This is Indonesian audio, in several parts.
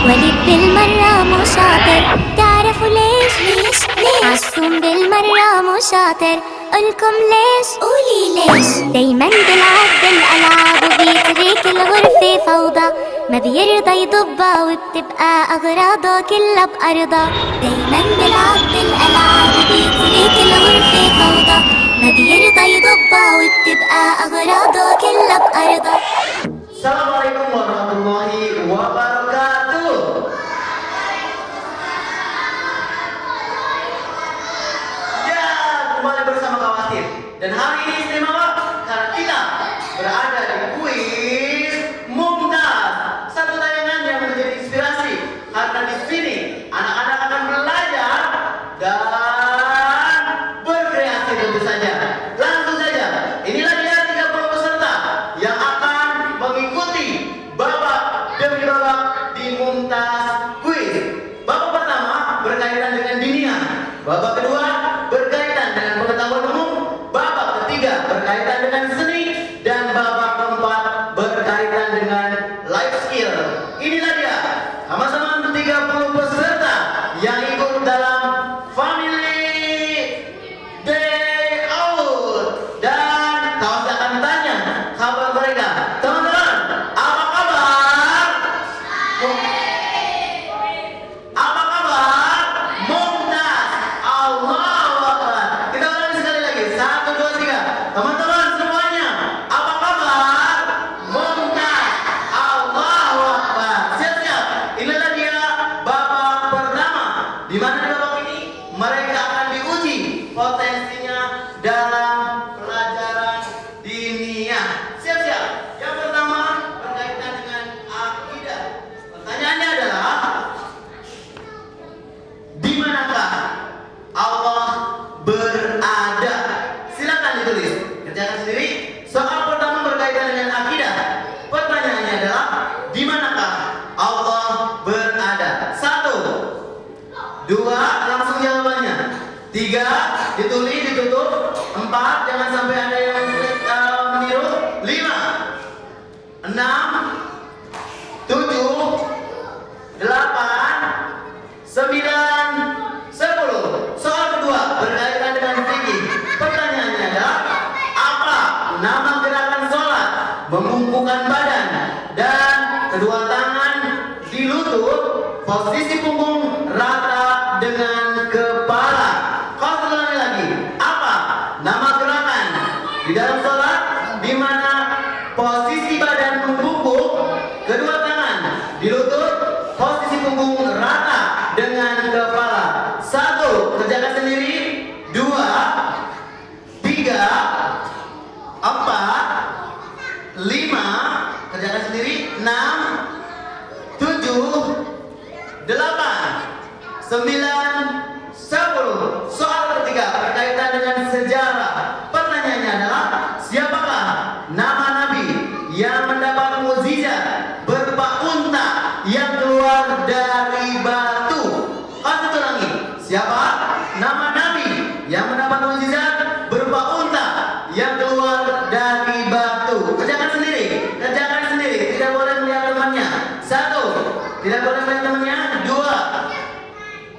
وليد بالمرة مو شاطر، تعرفوا ليش؟ عالصوم بالمرة مو شاطر، قولكم ليش؟ قولي ليش؟ دايما بيلعب بالألعاب وبيترك الغرفة فوضى، ما بيرضى يضبها وبتبقى أغراضه كلها بأرضها. دايما بيلعب بالألعاب وبيترك الغرفة فوضى، ما بيرضى يضبها وبتبقى أغراضه كلها بأرضها. Assalamualaikum warahmatullahi wabarakatuh. Ya, kembali bersama Khawatir. Dan hari ini istimewa karena kita berada di kuis Mumtaz. Satu tayangan yang menjadi inspirasi karena di sini anak-anak akan belajar dan berkreasi tentu saja. Langsung saja, inilah dia 30 peserta yang akan mengikuti babak demi babak di Mumtaz Quiz. Babak pertama berkaitan dengan dunia, babak kedua berkaitan dengan pengetahuan umum, babak ketiga berkaitan dengan seni, dan babak keempat berkaitan dengan life skill. Inilah dia sama-sama 30 peserta yang ikut dalam Family Day Out. Dan kau akan tanya kabar mereka. Teman-teman, apa kabar? Apa kabar? Mumtaz. Allahu Akbar. Kita ulangi sekali lagi. 1, 2, 3. Teman-teman semuanya, apa kabar? Mumtaz. Allahu Akbar. Siap-siap. Inilah dia babak pertama. Di mana di babak ini mereka akan diuji potensinya dalam pelajaran diniyah. Siap-siap. Yang pertama berkaitan dengan akidah. Pertanyaannya adalah, di manakah Allah berada? Silakan ditulis. Kerjakan sendiri. Soal pertama berkaitan dengan akidah. Pertanyaannya adalah, di manakah Allah berada? 1, 2, langsung jawabannya. 3, ditulis, ditutup. 4, jangan sampai ada yang meniru. 5, 6, 7, 8, 9, 10. Soal kedua berkaitan dengan fikih. Pertanyaannya adalah, apa nama gerakan sholat? Membungkukkan badan dan kedua tangan di lutut, posisi punggung rata dengan kepala. Kau ulangi lagi. Apa nama gerakan di dalam sholat di mana posisi badan membungkuk, kedua tangan di lutut, posisi punggung rata dengan kepala? 1, kerjakan sendiri. 2, 3, 4, 5, kerjakan sendiri. 6, 7, 8, 9, 10. Soal ketiga berkaitan dengan sejarah. Pertanyaannya adalah, siapakah nama Nabi yang mendapat mukjizat berupa unta yang keluar dari batu? Satu lagi. Siapa nama Nabi yang mendapat mukjizat berupa unta yang keluar dari batu? Kerjakan sendiri. Kerjakan sendiri. Tidak boleh melihat temannya. 1, tidak boleh melihat temannya. 2,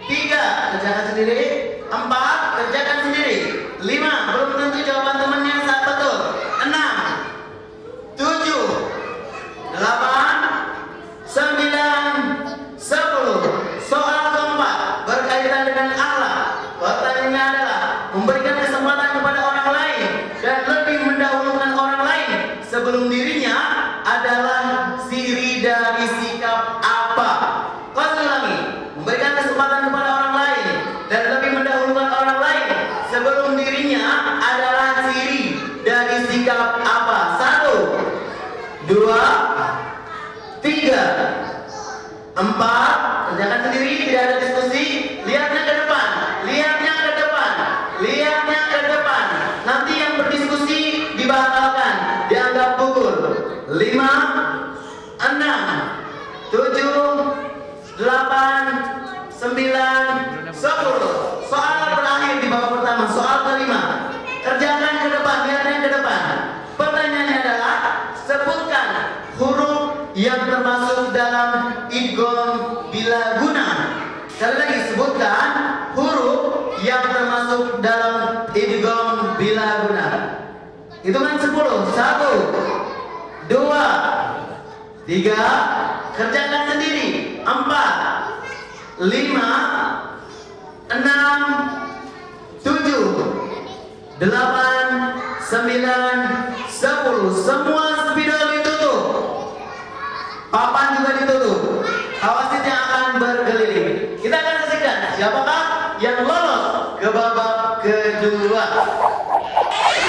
3, kerjakan sendiri. 4, kerjakan sendiri. 5, belum tentu jawaban temannya saat betul. 6, 7, 8, 9, 10. Soal keempat berkaitan dengan akhlak. Pertanyaannya adalah, memberikan kesempatan kepada orang lain dan lebih mendahulukan orang lain sebelum dirinya adalah ciri dari sikap apa? Kau ulangi. Memberikan kesempatan kepada orang lain dan lebih mendahulukan orang lain sebelum dirinya adalah ciri dari sikap apa? 1, 2, 3, 4. Kerjakan sendiri, tidak ada diskusi. Lihatnya ke depan. Lihatnya ke depan. Lihatnya ke depan. Nanti yang berdiskusi dibatalkan, dianggap gugur. 5, 6, 7, 8, 9, 10. Soal terakhir di babak pertama, soal kelima. Kerjakan ke depan, lihatnya ke depan. Pertanyaannya adalah, sebutkan huruf yang termasuk dalam idgham yang termasuk dalam idgham bilaguna. Hitungan 10. 1, 2, 3. Kerjakan sendiri. 4, 5, 6, 7, 8, 9, 10. Semua spidol ditutup. Papan juga ditutup. Awasitnya akan berkeliling. Kita akan saksikan siapakah yang lolos ke babak kedua.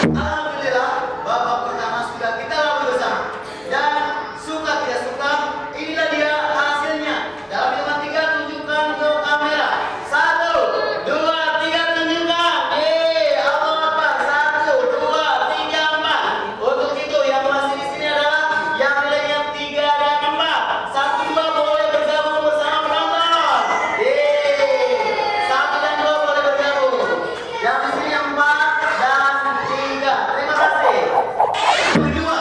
Alhamdulillah, babak pertama sudah kita lalui bersama. Dan suka tidak suka, inilah dia hasilnya. Dalam hitungan 3 tunjukkan ke kamera. 1, 2, 3 tunjukkan. Allah Akbar. 1, 2, 3, 4. Untuk itu yang masih di sini adalah yang nilainya 3 dan 4. 1, 2 boleh bergabung bersama penonton. 1 dan 2 boleh bergabung. Yang di sini 4 dan 3. Terima kasih. Kedua,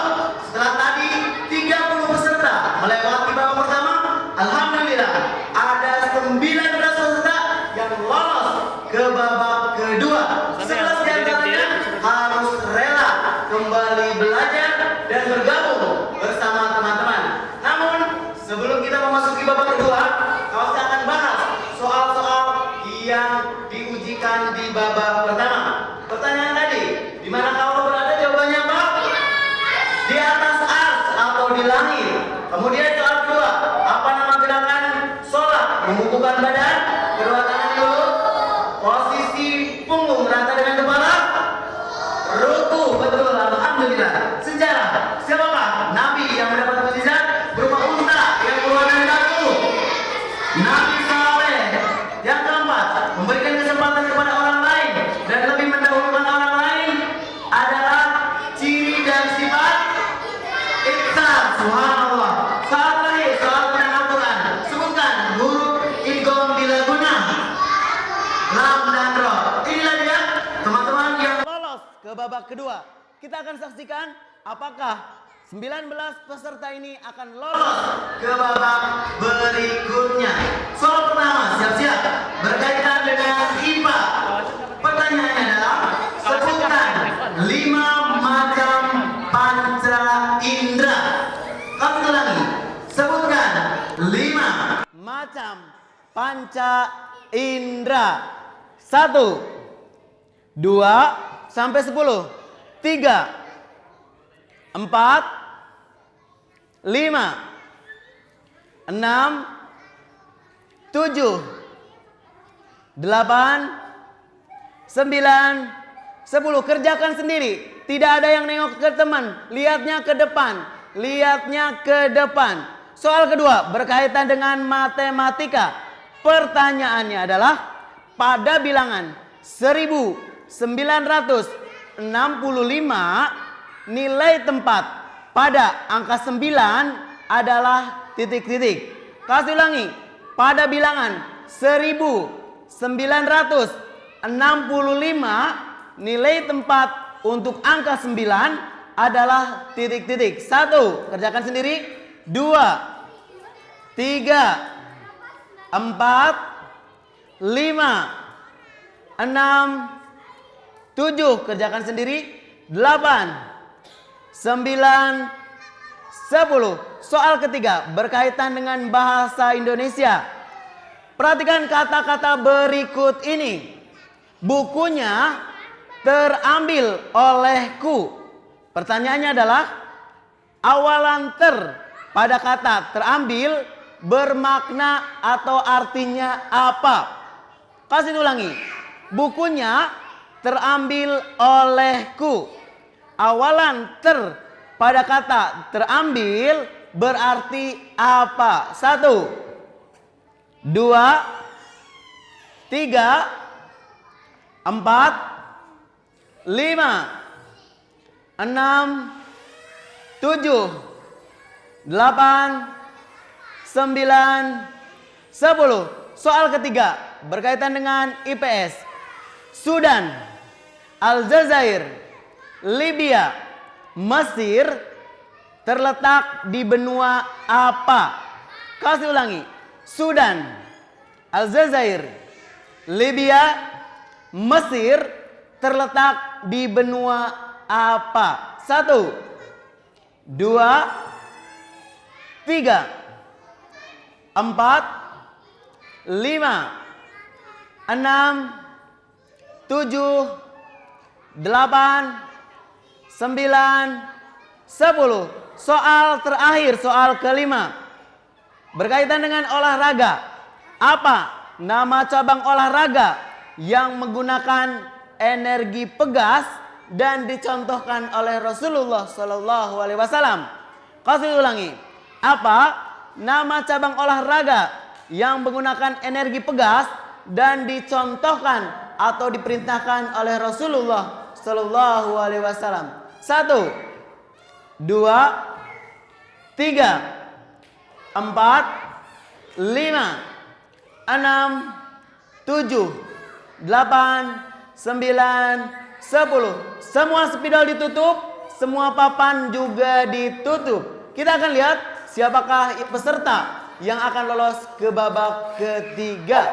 setelah tadi 30 peserta melewati babak pertama, alhamdulillah ada 19 peserta yang lolos ke babak kedua. 11 di antaranya harus rela kembali belajar dan bergabung bersama teman-teman. Namun, sebelum kita memasuki babak kedua, Kawas akan bahas soal-soal yang diujikan di babak pertama. Pertanyaan tadi, di mana kau berada? Jawabannya apa? Di atas ars atau di langit. Kemudian soal kedua, apa nama gerakan sholat? Membukukan badan, kedua tangan dulu, posisi punggung rata dengan kepala, ruku. Betul, alhamdulillah. Sejarah, siapakah nabi yang mendapat mukjizat berupa unta yang keluar dari batu? Nabi Saleh. Yang keempat, memberikan kesempatan kepada orang lain dan lebih mendahulukan orang lain adalah ciri dan sifat ihsan. Subhanallah. Saat terakhir, soal tentang Al-Quran. Sebutkan huruf idgham bilaguna. Lam dan ro. Inilah dia teman-teman yang lolos ke babak kedua. Kita akan saksikan apakah 19 peserta ini akan lolos ke babak berikutnya. Soal pertama, siap-siap, berkaitan dengan IPA. Pertanyaannya adalah, sebutkan 5 macam panca indera. Kami ulangi, sebutkan 5 macam panca indera. 1, 2, sampai 10. 3, 4, 5, 6, 7, 8, 9, 10. Kerjakan sendiri. Tidak ada yang nengok ke teman. Lihatnya ke depan. Lihatnya ke depan. Soal kedua berkaitan dengan matematika. Pertanyaannya adalah, pada bilangan 1965 nilai tempat pada angka 9 adalah titik-titik. Kasih ulangi. Pada bilangan 1965 nilai tempat untuk angka 9 adalah titik-titik. 1, kerjakan sendiri. 2, 3, 4, 5, 6, 7, kerjakan sendiri. 8, 9, 10. Soal ketiga berkaitan dengan bahasa Indonesia. Perhatikan kata-kata berikut ini. Bukunya terambil olehku. Pertanyaannya adalah, awalan ter pada kata terambil bermakna atau artinya apa? Kasih ulangi. Bukunya terambil olehku. Awalan ter pada kata terambil berarti apa? 1, 2, 3, 4, 5, 6, 7, 8, 9, 10. Soal ketiga berkaitan dengan IPS. Sudan, Aljazair, Libya, Mesir terletak di benua apa? Kasih ulangi. Sudan, Aljazair, Libya, Mesir terletak di benua apa? 1, 2, 3, 4, 5, 6, 7, 8, 9, 10. Soal terakhir, soal kelima. Berkaitan dengan olahraga. Apa nama cabang olahraga yang menggunakan energi pegas dan dicontohkan oleh Rasulullah Sallallahu Alaihi Wasallam? Kasih ulangi. Apa nama cabang olahraga yang menggunakan energi pegas dan dicontohkan atau diperintahkan oleh Rasulullah Sallallahu Alaihi Wasallam? 1, 2, 3, 4, 5, 6, 7, 8, 9, 10. Semua spidol ditutup, semua papan juga ditutup. Kita akan lihat siapakah peserta yang akan lolos ke babak ketiga.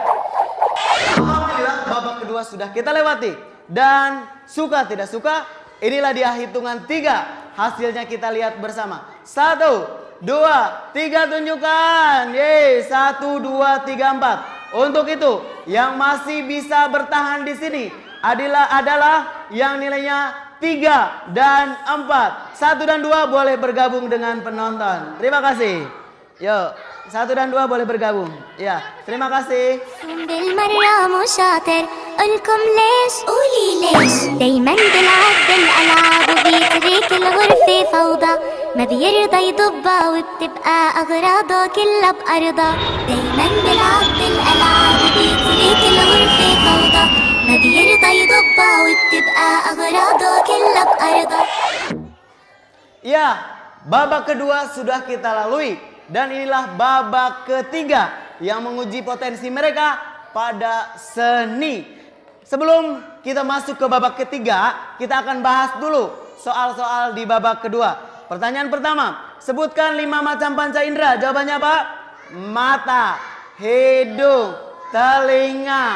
Alhamdulillah, babak kedua sudah kita lewati. Dan suka tidak suka, inilah dia hitungan 3. Hasilnya kita lihat bersama. 1, 2, 3 tunjukkan. Yeay, 1, 2, 3, 4. Untuk itu, yang masih bisa bertahan di sini adalah yang nilainya 3 dan 4. 1 dan 2 boleh bergabung dengan penonton. Terima kasih. Yuk, 1 dan 2 boleh bergabung. Ya, terima kasih. بالمرة مو شاطر قولكم ليش قولي ليش دايما بيلعب بالألعاب وبيترك الغرفة فوضى ما بيرضى يضبها وبتبقى أغراضه كلها بأرضها دايما بيلعب بالألعاب وبيترك الغرفة فوضى ما بيرضى يضبها وبتبقى أغراضه كلها بأرضها. Ya, babak kedua sudah kita lalui. Dan inilah babak ketiga yang menguji potensi mereka pada seni. Sebelum kita masuk ke babak ketiga, kita akan bahas dulu soal-soal di babak kedua. Pertanyaan pertama, sebutkan 5 macam panca indera. Jawabannya apa? Mata, hidung, telinga,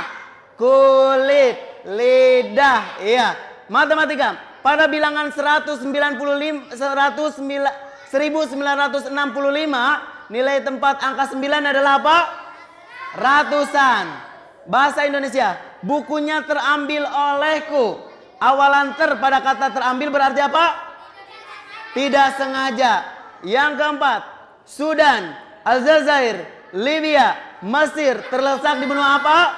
kulit, lidah. Iya, matematika. Pada bilangan 1965, nilai tempat angka 9 adalah apa? Ratusan. Bahasa Indonesia, bukunya terambil olehku. Awalan ter pada kata terambil berarti apa? Tidak sengaja. Yang keempat, Sudan, Aljazair, Libya, Mesir terletak di benua apa?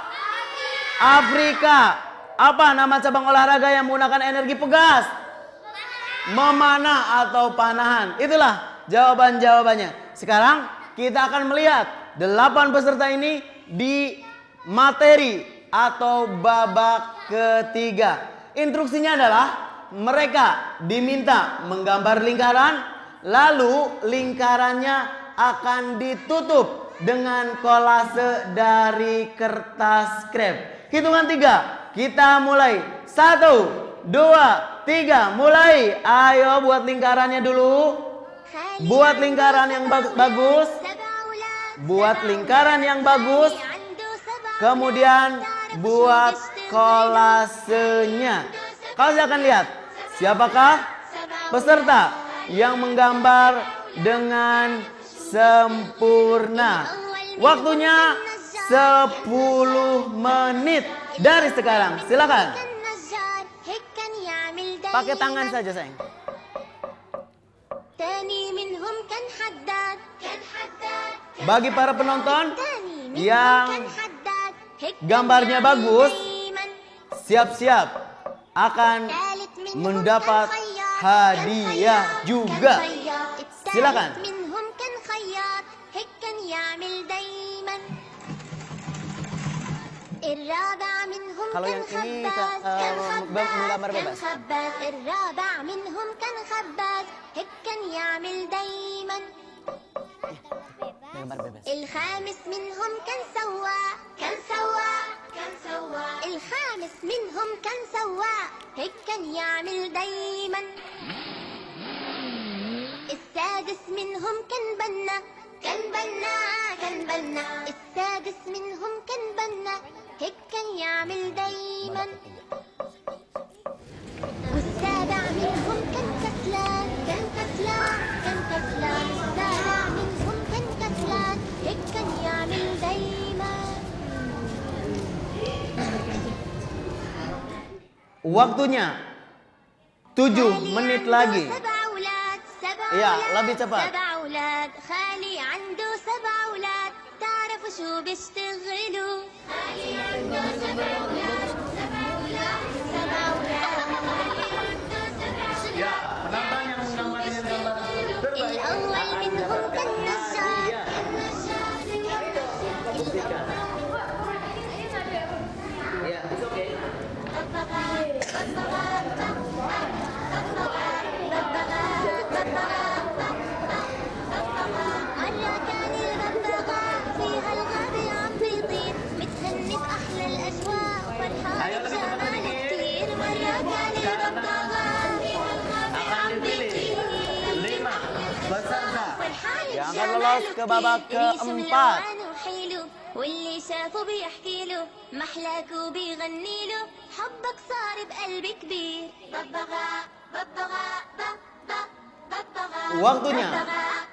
Afrika. Apa nama cabang olahraga yang menggunakan energi pegas? Memanah atau panahan. Itulah jawaban-jawabannya. Sekarang kita akan melihat 8 peserta ini di materi atau babak ketiga. Instruksinya adalah mereka diminta menggambar lingkaran, lalu lingkarannya akan ditutup dengan kolase dari kertas krep. Hitungan 3, kita mulai. 1, 2, 3, mulai. Ayo buat lingkarannya dulu. Buat lingkaran yang bagus. Buat lingkaran yang bagus. Kemudian buat kolasenya. Kalian akan lihat siapakah peserta yang menggambar dengan sempurna. Waktunya 10 menit dari sekarang. Silakan. Pakai tangan saja, sayang. Bagi para penonton yang gambarnya bagus, siap-siap akan mendapat hadiah juga. Silakan. Kalau yang ini menggambar bebas. Gambar bebas. الخامس منهم كان سوا الخامس منهم كان سوا هيك كان يعمل دايما السادس منهم كان بنا السادس منهم كان بنا هيك كان يعمل دايما دايما والسابع منهم كان كسلان السابع منهم كان كسلان هيك كان يعمل دايما. Waktunya 7 menit lagi. Iya, lebih cepat. سبع أولاد خالي عنده سبع أولاد تعرفوا شو بيشتغلوا؟ خالي عنده سبع أولاد سبع أولاد Ya, penonton yang mendapatkan gambar terbaik الأول منهم كان نجار buktikan. Ya, it's okay. مرة كان الببغاء فيها الغابة عم بيطير متهني بأحلى الأجواء وفرحان بجمال كتير. مرة كان الببغاء فيها الغابة عم بيطير 5 peserta yang akan lolos ke babak keempat. واللي شافه بيحكي له محلاك وبيغني له حبك صار بقلبي كبير. ببغاء ببغاء ببغاء Waktunya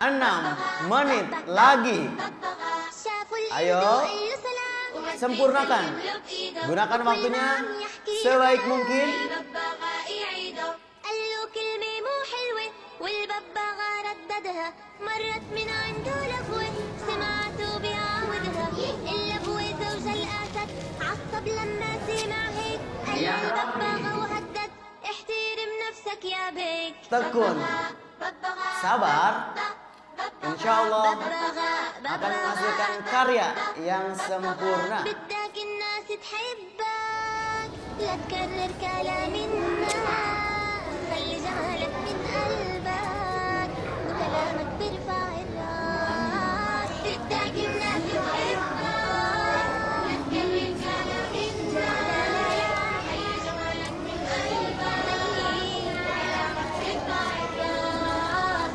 6 menit lagi. Ayo, sempurnakan. Gunakan waktunya sebaik mungkin. قال له كلمة مو حلوة والببغاء رددها مرت من عنده لبوة سمعته بيعاودها. اللبوة زوج الأسد عصب لما سمع هيك قال له الببغاء وهدد احترم نفسك يا بيك. Tekun, sabar. Insya Allah akan menghasilkan karya yang sempurna. بدك الناس تحبك لا تكرر كلام الناس خلي جمالك من قلبك وكلامك بيرفع الراس. بدك الناس تحبك لا تكرر كلام الناس خلي جمالك من قلبك وكلامك بيرفع الراس.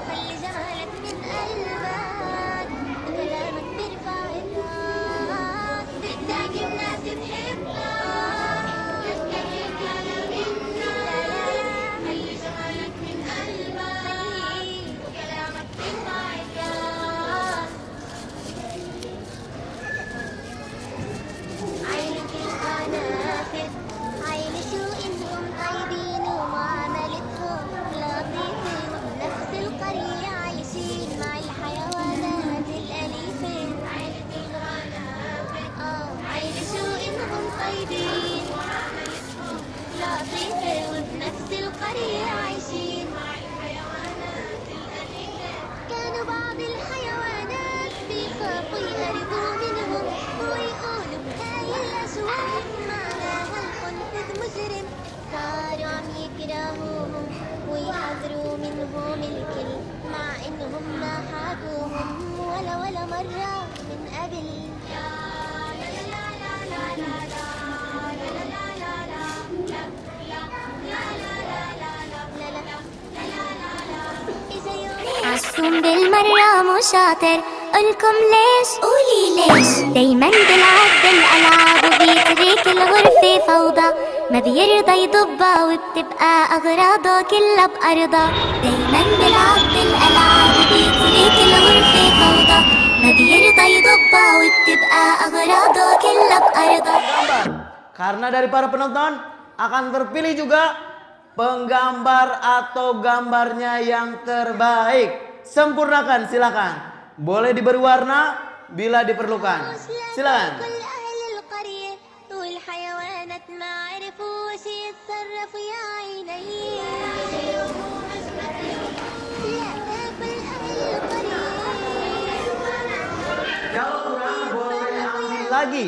خلي جمالك من قلبك وكلامك بيرفع الراس. بدك الناس تحبك لا تكرر كلام الناس خلي جمالك من قلبك وكلامك بيرفع الراس. عينك القنافذ عين شو انهم طيبين ومعاملتهم لطيفة وبنفس القرية عايشين مع الحيوانات الأليفة. عينك القنافذ عين شو انهم طيبين ومعاملتهم لطيفة وبنفس القرية عايشين مع الحيوانات الأليفة. كانوا بعض الحيوانات بيخافوا يهربوا منهم ويقولوا بهاي الأجواء معناها القنفذ مجرم. صاروا عم يكرهوهم ويحذروا منهم الكل مع إنهم ما حابوهم ولا مرة من قبل. عالصوم بالمرة مو شاطر قولكم ليش قولي ليش دايما بيلعب بالألعاب وبيترك الغرفة فوضى ما بيرضى يضبها وبتبقى أغراضه كلها بأرضها. دايما بيلعب بالألعاب وبيترك الغرفة فوضى ما بيرضى يضبها وبتبقى أغراضه كلها بأرضها. Karena dari para penonton akan terpilih juga penggambar atau gambarnya yang terbaik. Sempurnakan silakan. Boleh diberi warna bila diperlukan. Silakan. كل أهل القرية والحيوانات ما عرفوا وش يتصرفوا يا عيني. لا كل أهل القرية Kalau kurang boleh ambil lagi.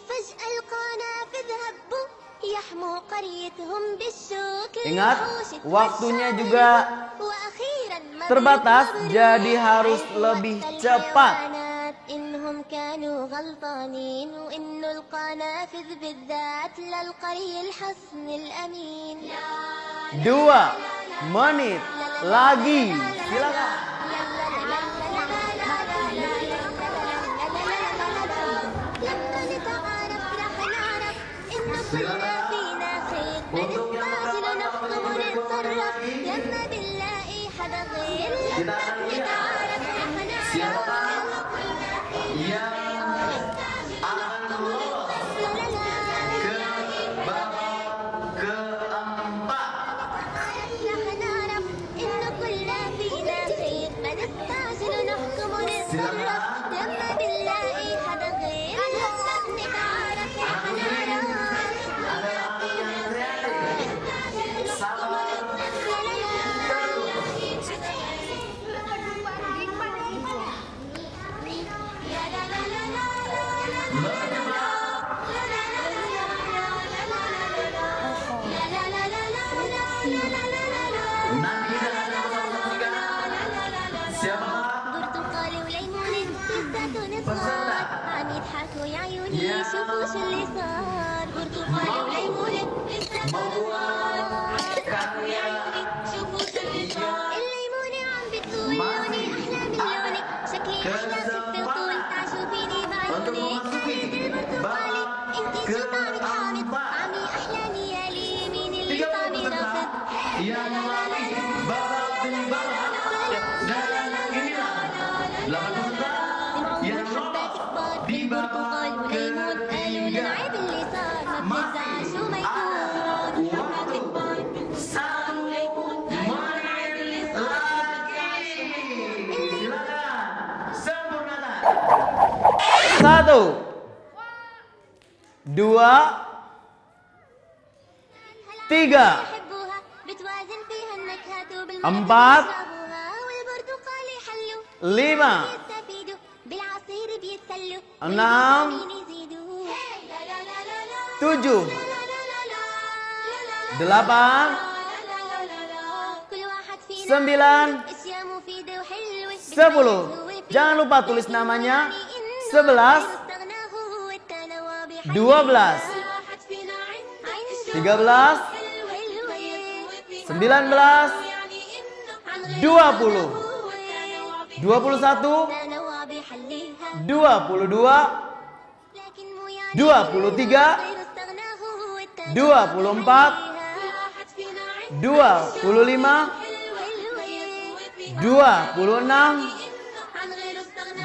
فجأة القنافذ هبوا يحموا قريتهم بالشوك. Ingat, waktunya juga وأخيراً terbatas, jadi harus lebih cepat. إنهم كانوا غلطانين وإنه القنافذ بالذات للقرية الحصن الأمين. 2 menit lagi. Silakan. لما نتعارف رح نعرف كل فينا خير بنستعجل نخطب نتصرف لما بنلاقي حدا غير لما بنتعارف احنا Siapa yang akan lolos ke babak keempat? رح نعرف انه كلنا فينا خير بنستعجل نحكم ونتصرف لما بنلاقي حدا غير لما بنتعارف احنا Adalah aku yang kreatif, sabar, nanti kita akan bersama-sama. Siapa? برتقالي وليموني لساتهم صغار عم يضحكوا يا عيوني شوفوا شو اللي صار برتقالي وليموني لساتهم صغار عم يضحكوا يا عيوني شوفوا شو اللي صار الليموني عم بتقولوني احلى من لونك شكلي احلى ست الطول تعال شوفيني بعيوني البرتقالي انتي شو طعمك حامض عمي احلامي يا لي مين اللي طعمي رافض Yang melalui babak demi babak, dan inilah 8 peserta yang lolos di babak ketiga. Masih ada waktu 1 menit lagi. Silakan sempurnakan. 1, 2, 3, بتوازن فيها النكهات أمبات. والبرتقالي حلو 5, يستفيدوا بالعصير بيتسلوا 6, والفيتامين يزيدوا 7, 8, كل واحد فينا 9, اشياء مفيدة وحلوة 10. Jangan lupa tulis namanya. 11, 12, 13, 19, 20, 21, 22, 23, 24, 25, 26,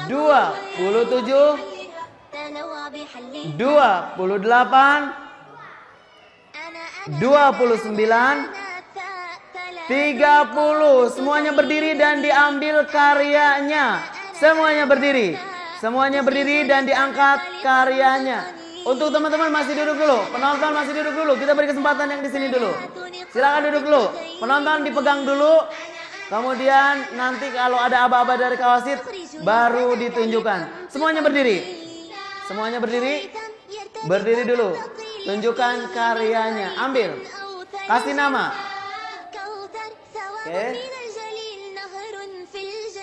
27, 28, 29, 30. Semuanya berdiri dan diambil karyanya. Semuanya berdiri. Semuanya berdiri dan diangkat karyanya. Untuk teman-teman masih duduk dulu. Penonton masih duduk dulu. Kita beri kesempatan yang di sini dulu. Silakan duduk dulu. Penonton dipegang dulu. Kemudian nanti kalau ada aba-aba dari kawasit baru ditunjukkan. Semuanya berdiri. Semuanya berdiri. Berdiri dulu. Tunjukkan karyanya. Ambil. Kasih nama. Oke.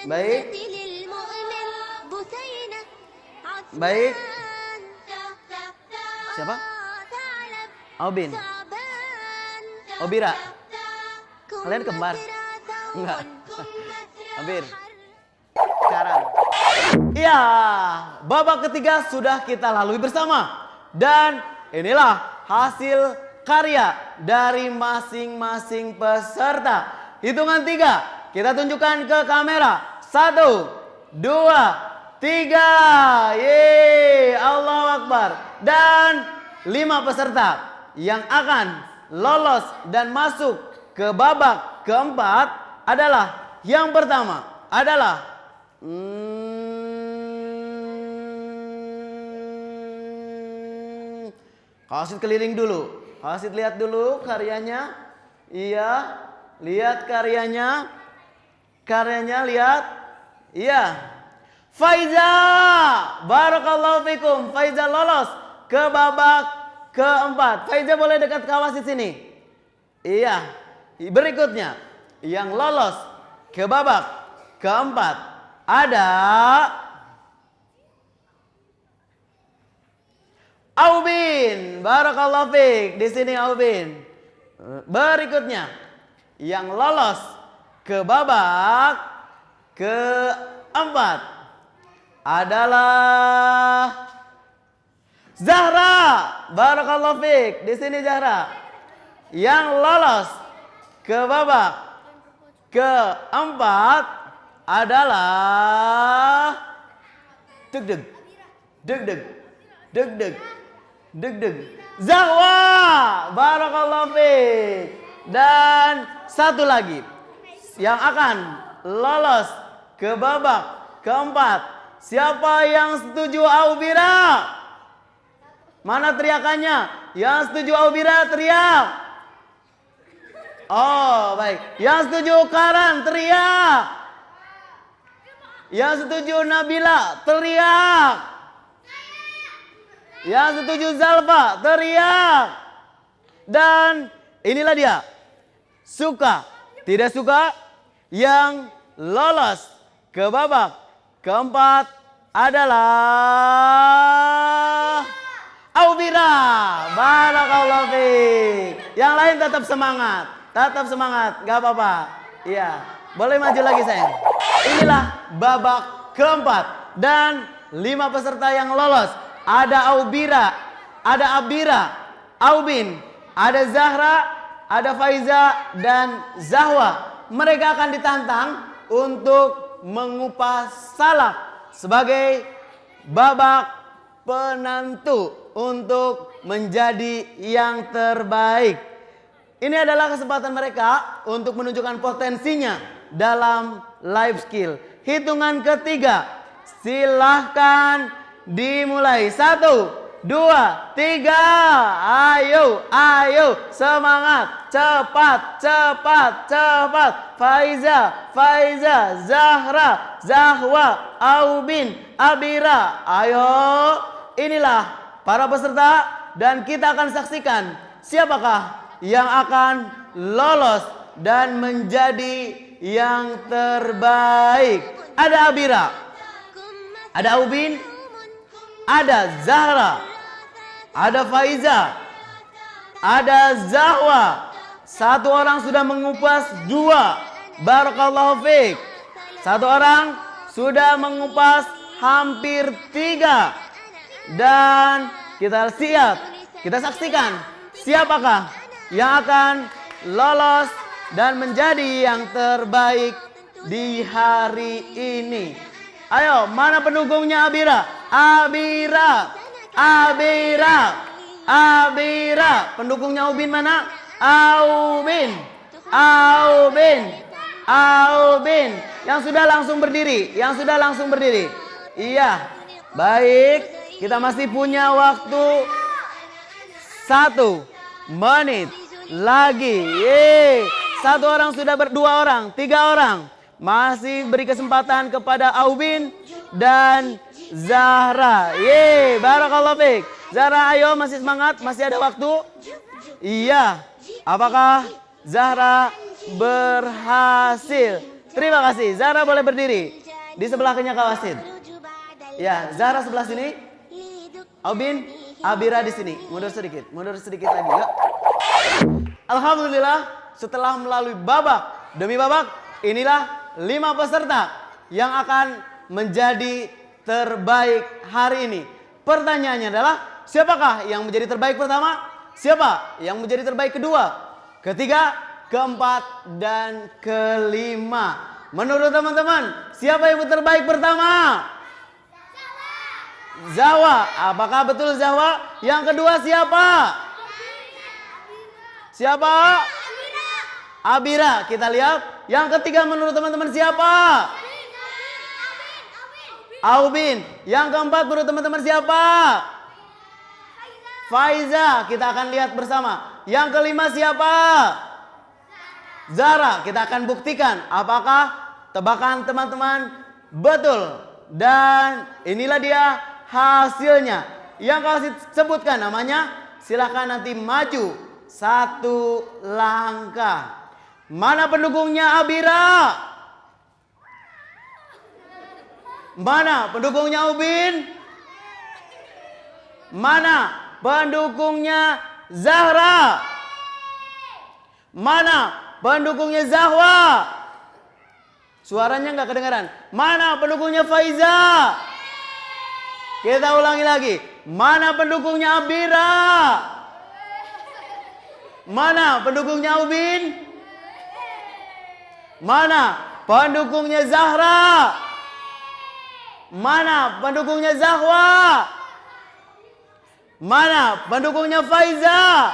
Baik. Baik. Siapa? Aubin. Obira. Kalian kembar? Enggak. Aubin. Sekarang. Iya, babak ketiga sudah kita lalui bersama. Dan inilah hasil karya dari masing-masing peserta. Hitungan 3, kita tunjukkan ke kamera. 1, 2, 3. Yeay, Allahu Akbar. Dan 5 peserta yang akan lolos dan masuk ke babak keempat adalah yang pertama adalah Kawasit keliling dulu. Kawasit lihat dulu karyanya. Iya, lihat karyanya. Karyanya lihat. Iya. Faiza, barakallahu fikum. Faiza lolos ke babak keempat. Faiza boleh dekat kawasit sini. Iya. Berikutnya yang lolos ke babak keempat ada Aubin, barakallahu fiik. Di sini Aubin. Berikutnya yang lolos ke babak keempat adalah Zahra, barakallahu fiik. Di sini Zahra. Yang lolos ke babak keempat adalah deg-deg, deg-deg, deg-deg, deg-deg. Zahwa, barakallahu fiik. Dan satu lagi yang akan lolos ke babak keempat. Siapa yang setuju Aubira? Mana teriakannya? Yang setuju Aubira teriak. Oh baik. Yang setuju Karan teriak. Yang setuju Nabila teriak. Yang setuju Zalfa teriak. Dan inilah dia. Suka, tidak suka, yang lolos ke babak keempat adalah Aubira. Barakallahu fiik. Yang lain tetap semangat. Tetap semangat, gak apa-apa. Iya, boleh maju lagi sayang. Inilah babak keempat. Dan 5 peserta yang lolos. Ada Aubira, ada Abira, Aubin, ada Zahra, ada Faiza, dan Zahwa. Mereka akan ditantang untuk mengupas salak sebagai babak penentu untuk menjadi yang terbaik. Ini adalah kesempatan mereka untuk menunjukkan potensinya dalam life skill. Hitungan ketiga, silahkan dimulai. 1, 2, 3. Ayo, ayo, semangat, cepat, cepat, cepat. Faiza, Faiza, Zahra, Zahwa, Aubin, Abira. Ayo, inilah para peserta dan kita akan saksikan siapakah yang akan lolos dan menjadi yang terbaik. Ada Abira, ada Aubin, ada Zahra, ada Faiza, ada Zahwa. 1 orang sudah mengupas 2. Barakallahu fiik. 1 orang sudah mengupas hampir 3. Dan kita siap, kita saksikan siapakah yang akan lolos dan menjadi yang terbaik di hari ini. Ayo, mana pendukungnya Abira? Abira, Abira, Abira. Pendukungnya Aubin mana? Aubin, Aubin, Aubin. Yang sudah langsung berdiri, yang sudah langsung berdiri. Iya, baik. Kita masih punya waktu 1 menit lagi. 1 orang sudah 2 orang, 3 orang. Masih beri kesempatan kepada Aubin dan Zahra. Barakallahu fiik. Zahra, ayo, masih semangat, masih ada waktu. Iya. Apakah Zahra berhasil? Terima kasih. Zahra boleh berdiri di sebelah Kak Wasid. Ya, Zahra sebelah sini. Aubin, Abira di sini. Mundur sedikit lagi. Yuk. Alhamdulillah, setelah melalui babak demi babak, inilah 5 peserta yang akan menjadi terbaik hari ini. Pertanyaannya adalah, siapakah yang menjadi terbaik pertama? Siapa yang menjadi terbaik kedua, ketiga, keempat, dan kelima? Menurut teman-teman, siapa yang terbaik pertama? Zahwa. Apakah betul Zahwa? Yang kedua siapa? Siapa? Abira. Kita lihat. Yang ketiga menurut teman-teman siapa? Aubin. Yang keempat menurut teman-teman siapa? Faiza. Kita akan lihat bersama. Yang kelima siapa? Zahra. Kita akan buktikan apakah tebakan teman-teman betul. Dan inilah dia hasilnya. Yang kau sebutkan namanya, silahkan nanti maju 1 langkah. Mana pendukungnya Abira? Mana pendukungnya Aubin? Mana pendukungnya Zahra? Mana pendukungnya Zahwa? Suaranya nggak kedengaran. Mana pendukungnya Faiza? Kita ulangi lagi. Mana pendukungnya Abira? Mana pendukungnya Ubin? Mana pendukungnya Zahra? Mana pendukungnya Zahwa? Mana pendukungnya Faiza?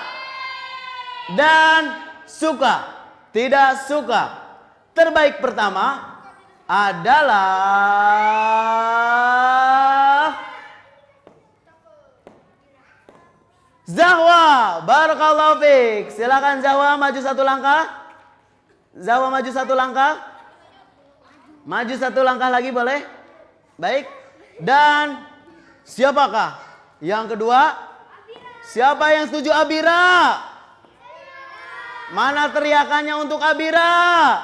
Dan suka, tidak suka. Terbaik pertama adalah Zahwa. Barakallahu fiik. Silakan Zahwa maju satu langkah. Zahwa maju satu langkah. Maju satu langkah lagi boleh? Baik. Dan siapakah yang kedua? Siapa yang setuju Abira? Mana teriakannya untuk Abira?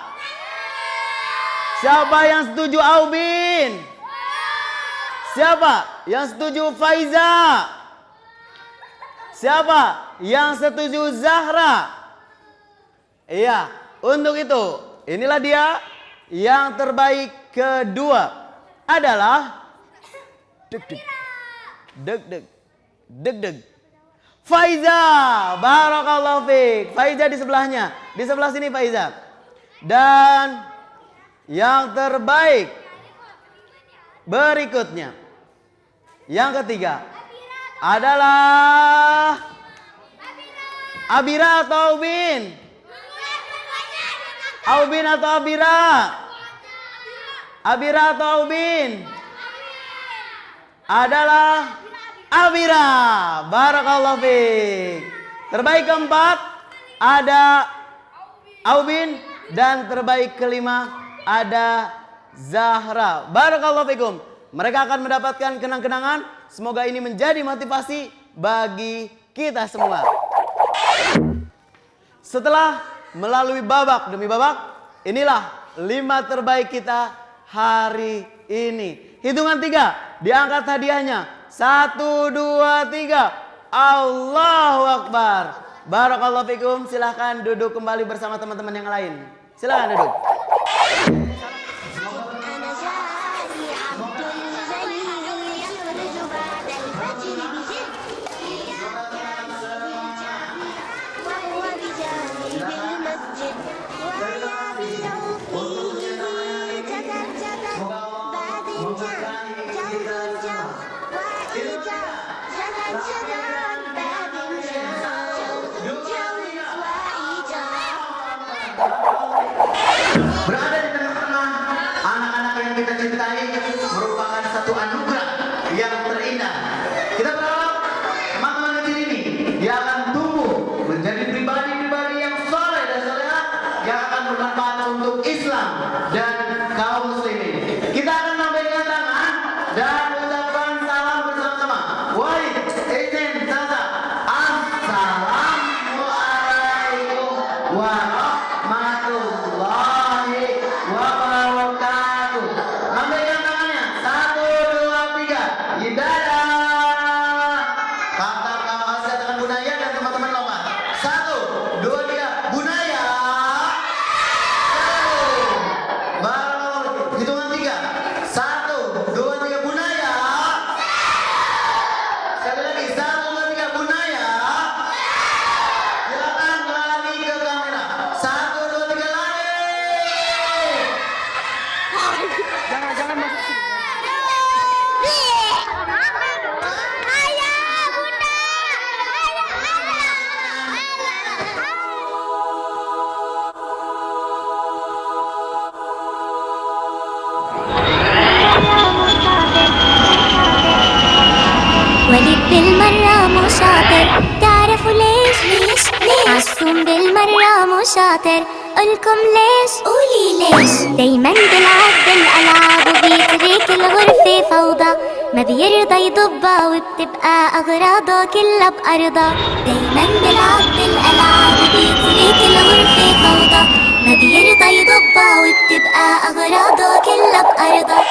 Siapa yang setuju Aubin? Siapa yang setuju Faiza? Siapa yang setuju Zahra? Iya, untuk itu inilah dia yang terbaik kedua adalah deg deg Faiza. Barakallahu fiik. Faiza di sebelahnya, di sebelah sini Faiza. Dan yang terbaik berikutnya, yang ketiga adalah Abira atau Aubin? Aubin atau Abira? Abira atau Aubin? Adalah Abira. Barakallahu fiik. Terbaik keempat ada Aubin dan terbaik kelima ada Zahra. Barakallahu fikum. Mereka akan mendapatkan kenang-kenangan. Semoga ini menjadi motivasi bagi kita semua. Setelah melalui babak demi babak, inilah 5 terbaik kita hari ini. Hitungan 3, diangkat hadiahnya. 1, 2, 3. Allahu Akbar. Barakallahu fikum. Silahkan duduk kembali bersama teman-teman yang lain. Silahkan duduk. Berada di tengah-tengah anak-anak yang kita cintai merupakan satu anugerah yang terindah. Kita berharap teman-teman kecil ini dia akan tumbuh menjadi pribadi-pribadi yang soleh dan solehah yang akan bermanfaat untuk Islam dan kaum muslimin. Kita akan memberikan tangan dan ucapkan salam bersama-sama. Wahid, izin, saza. Assalamualaikum warahmatullahi wabarakatuh. Lambaikan tangannya. 1, 2, 3. Dadah. Kata kamu asal dengan Bunaya dan teman-teman lompat. 1, 2, 3. Bunaya. Baru hitungan 3. 1, 2, 3. Bunaya. Sekali lagi. 1, 2, 3. Bunaya. Silakan lari ke kamera. 1, 2, 3. Lari. Jangan masuk sini. وليد بالمرة مو شاطر، تعرفوا ليش؟ عالصوم بالمرة مو شاطر، قولكم ليش؟ قولي ليش؟ دايما بيلعب بالألعاب وبيترك الغرفة فوضى، ما بيرضى يضبها وبتبقى أغراضه كلها بأرضها. دايما بيلعب بالألعاب وبيترك الغرفة فوضى، ما بيرضى يضبها وبتبقى أغراضه كلها بأرضها.